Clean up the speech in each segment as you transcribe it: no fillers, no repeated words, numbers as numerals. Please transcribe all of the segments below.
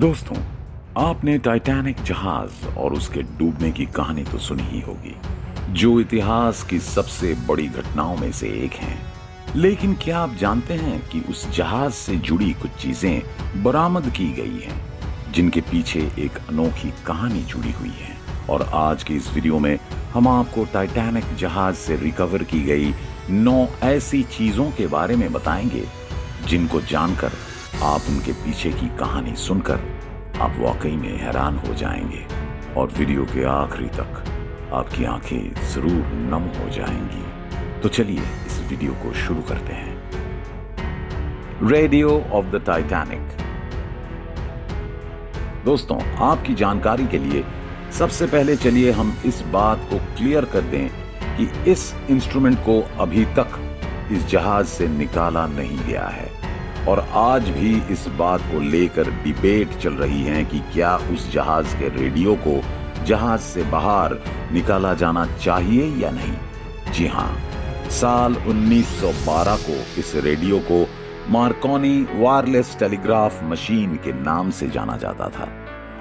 दोस्तों, आपने टाइटैनिक जहाज और उसके डूबने की कहानी तो सुनी ही होगी, जो इतिहास की सबसे बड़ी घटनाओं में से एक है। लेकिन क्या आप जानते हैं कि उस जहाज से जुड़ी कुछ चीजें बरामद की गई हैं, जिनके पीछे एक अनोखी कहानी जुड़ी हुई है। और आज की इस वीडियो में हम आपको टाइटैनिक जहाज से रिकवर की गई 9 ऐसी चीजों के बारे में बताएंगे, जिनको जानकर आप उनके पीछे की कहानी सुनकर आप वाकई में हैरान हो जाएंगे और वीडियो के आखिरी तक आपकी आंखें जरूर नम हो जाएंगी। तो चलिए इस वीडियो को शुरू करते हैं। Radio of the Titanic. दोस्तों, आपकी जानकारी के लिए सबसे पहले चलिए हम इस बात को क्लियर कर दें कि इस इंस्ट्रूमेंट को अभी तक इस जहाज से निकाला नहीं गया है और आज भी इस बात को लेकर डिबेट चल रही है कि क्या उस जहाज के रेडियो को जहाज से बाहर निकाला जाना चाहिए या नहीं। जी हां, साल 1912 को इस रेडियो को मार्कोनी वायरलेस टेलीग्राफ मशीन के नाम से जाना जाता था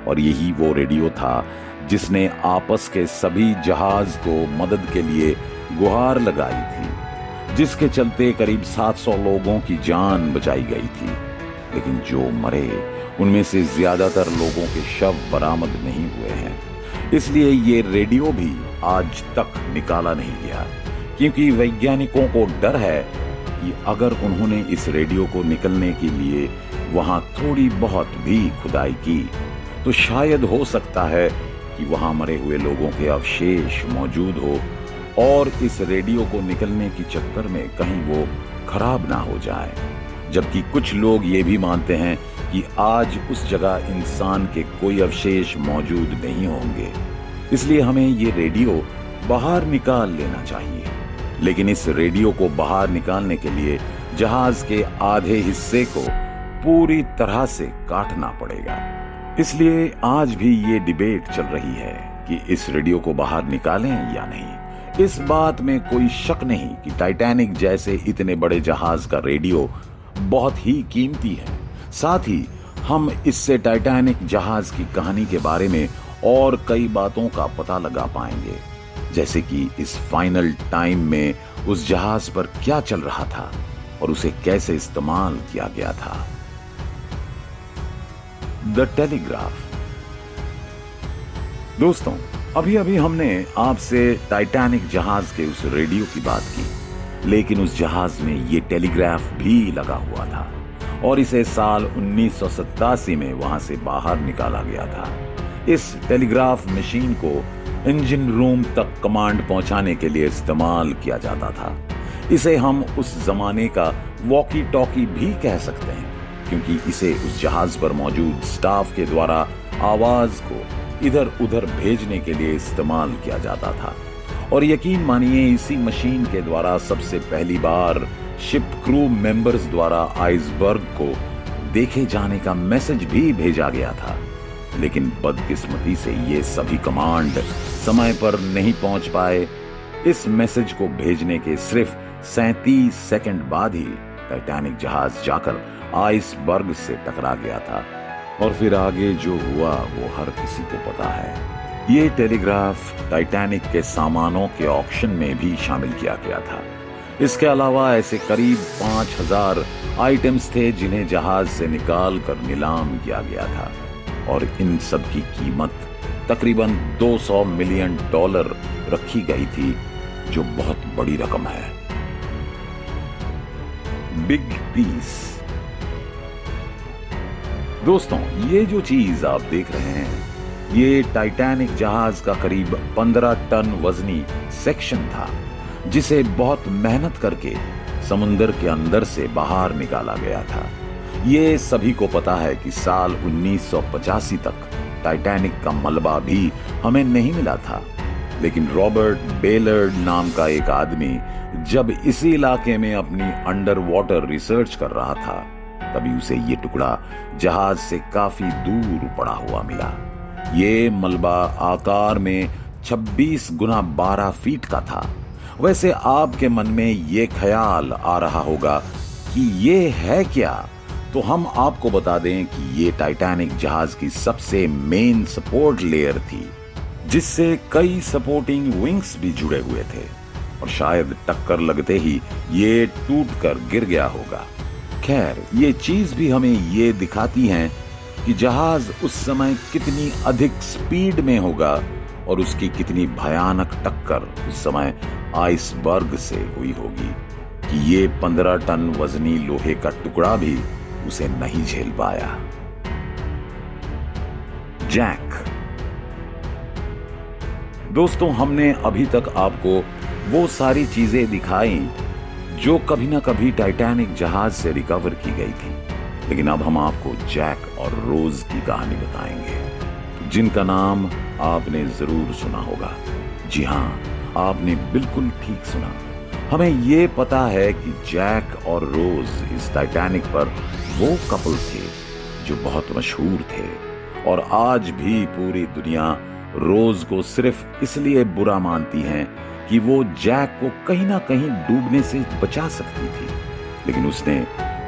और यही वो रेडियो था जिसने आपस के सभी जहाज को मदद के लिए गुहार लगाई थी, जिसके चलते करीब 700 लोगों की जान बचाई गई थी। लेकिन जो मरे उनमें से ज्यादातर लोगों के शव बरामद नहीं हुए हैं। इसलिए ये रेडियो भी आज तक निकाला नहीं गया, क्योंकि वैज्ञानिकों को डर है कि अगर उन्होंने इस रेडियो को निकलने के लिए वहां थोड़ी बहुत भी खुदाई की तो शायद हो सकता है कि वहां मरे हुए लोगों के अवशेष मौजूद हो और इस रेडियो को निकलने के चक्कर में कहीं वो खराब ना हो जाए। जबकि कुछ लोग ये भी मानते हैं कि आज उस जगह इंसान के कोई अवशेष मौजूद नहीं होंगे, इसलिए हमें ये रेडियो बाहर निकाल लेना चाहिए। लेकिन इस रेडियो को बाहर निकालने के लिए जहाज के आधे हिस्से को पूरी तरह से काटना पड़ेगा। इसलिए आज भी ये डिबेट चल रही है कि इस रेडियो को बाहर निकालें या नहीं। इस बात में कोई शक नहीं कि टाइटैनिक जैसे इतने बड़े जहाज का रेडियो बहुत ही कीमती है। साथ ही हम इससे टाइटैनिक जहाज की कहानी के बारे में और कई बातों का पता लगा पाएंगे, जैसे कि इस फाइनल टाइम में उस जहाज पर क्या चल रहा था और उसे कैसे इस्तेमाल किया गया था। The telegraph. दोस्तों, अभी अभी हमने आपसे टाइटैनिक जहाज के उस रेडियो की बात की, लेकिन उस जहाज में ये टेलीग्राफ भी लगा हुआ था और इसे साल 1987 में वहां से बाहर निकाला गया था। इस टेलीग्राफ मशीन को इंजन रूम तक कमांड पहुंचाने के लिए इस्तेमाल किया जाता था। इसे हम उस जमाने का वॉकी टॉकी भी कह सकते हैं, क्योंकि इसे उस जहाज पर मौजूद स्टाफ के द्वारा आवाज को इधर उधर भेजने के लिए इस्तेमाल किया जाता था। और यकीन मानिए, इसी मशीन के द्वारा सबसे पहली बार शिप क्रू मेंबर्स द्वारा आइसबर्ग को देखे जाने का मैसेज भी भेजा गया था। लेकिन बदकिस्मती से ये सभी कमांड समय पर नहीं पहुंच पाए। इस मैसेज को भेजने के सिर्फ 37 सेकंड बाद ही टाइटैनिक जहाज जाकर आइसबर्ग से टकरा गया था और फिर आगे जो हुआ वो हर किसी को पता है। ये टेलीग्राफ टाइटैनिक के सामानों के ऑक्शन में भी शामिल किया गया था। इसके अलावा ऐसे करीब 5000 आइटम्स थे जिन्हें जहाज से निकाल कर नीलाम किया गया था और इन सब की कीमत तकरीबन $200 मिलियन रखी गई थी, जो बहुत बड़ी रकम है। Big piece. दोस्तों, ये जो चीज आप देख रहे हैं, ये टाइटैनिक जहाज का करीब 15 टन वजनी सेक्शन था, जिसे बहुत मेहनत करके समुंदर के अंदर से बाहर निकाला गया था। ये सभी को पता है कि साल 1985 तक टाइटैनिक का मलबा भी हमें नहीं मिला था, लेकिन रॉबर्ट बेलर्ड नाम का एक आदमी जब इसी इलाके में अपनी अंडर वाटर रिसर्च कर रहा था, तभी उसे ये टुकड़ा जहाज से काफी दूर पड़ा हुआ मिला। ये मलबा आकार में 26 गुना 12 फीट का था। वैसे आपके मन में ये ख्याल आ रहा होगा कि ये है क्या, तो हम आपको बता दें कि ये टाइटैनिक जहाज की सबसे मेन सपोर्ट लेयर थी, जिससे कई सपोर्टिंग विंग्स भी जुड़े हुए थे और शायद टक्कर लगते ही ये टूटकर गिर गया होगा। खैर, ये चीज भी हमें ये दिखाती है कि जहाज उस समय कितनी अधिक स्पीड में होगा और उसकी कितनी भयानक टक्कर उस समय आइसबर्ग से हुई होगी कि ये 15 टन वजनी लोहे का टुकड़ा भी उसे नहीं झेल पाया। जैक। दोस्तों, हमने अभी तक आपको वो सारी चीजें दिखाई जो कभी ना कभी टाइटैनिक जहाज से रिकवर की गई थी, लेकिन अब हम आपको जैक और रोज की कहानी बताएंगे, जिनका नाम आपने जरूर सुना होगा। जी हां, आपने बिल्कुल ठीक सुना। हमें ये पता है कि जैक और रोज इस टाइटैनिक पर वो कपल थे जो बहुत मशहूर थे और आज भी पूरी दुनिया रोज को सिर्फ इसलिए बुरा मानती है कि वो जैक को कहीं ना कहीं डूबने से बचा सकती थी, लेकिन उसने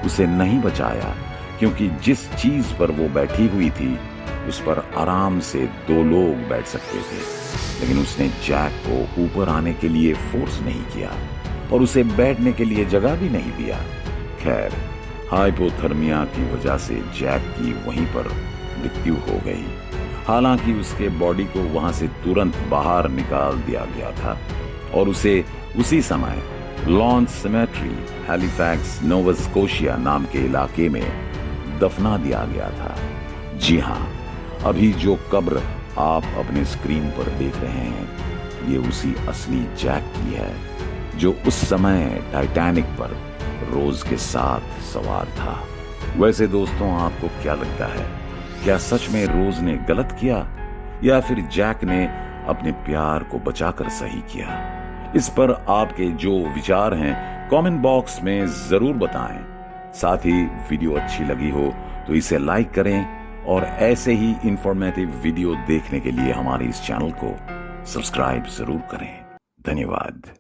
उसे नहीं बचाया क्योंकि जिस चीज पर वो बैठी हुई थी उस पर आराम से 2 लोग बैठ सकते थे, लेकिन उसने जैक को ऊपर आने के लिए फोर्स नहीं किया और उसे बैठने के लिए जगह भी नहीं दिया। खैर, हाइपोथर्मिया की वजह से जैक की वहीं पर मृत्यु हो गई। हालांकि उसके बॉडी को वहां से तुरंत बाहर निकाल दिया गया था और उसे उसी समय launch cemetery, Halifax, Nova Scotia नाम के इलाके में दफना दिया गया था। जी हां, अभी जो कब्र आप अपने स्क्रीन पर देख रहे हैं, ये उसी असली जैक की है जो उस समय टाइटैनिक पर रोज के साथ सवार था। वैसे दोस्तों, आपको क्या लगता है, क्या सच में रोज ने गलत किया या फिर जैक ने अपने प्यार को बचाकर सही किया? इस पर आपके जो विचार हैं कमेंट बॉक्स में जरूर बताएं। साथ ही वीडियो अच्छी लगी हो तो इसे लाइक करें और ऐसे ही इंफॉर्मेटिव वीडियो देखने के लिए हमारे इस चैनल को सब्सक्राइब जरूर करें। धन्यवाद।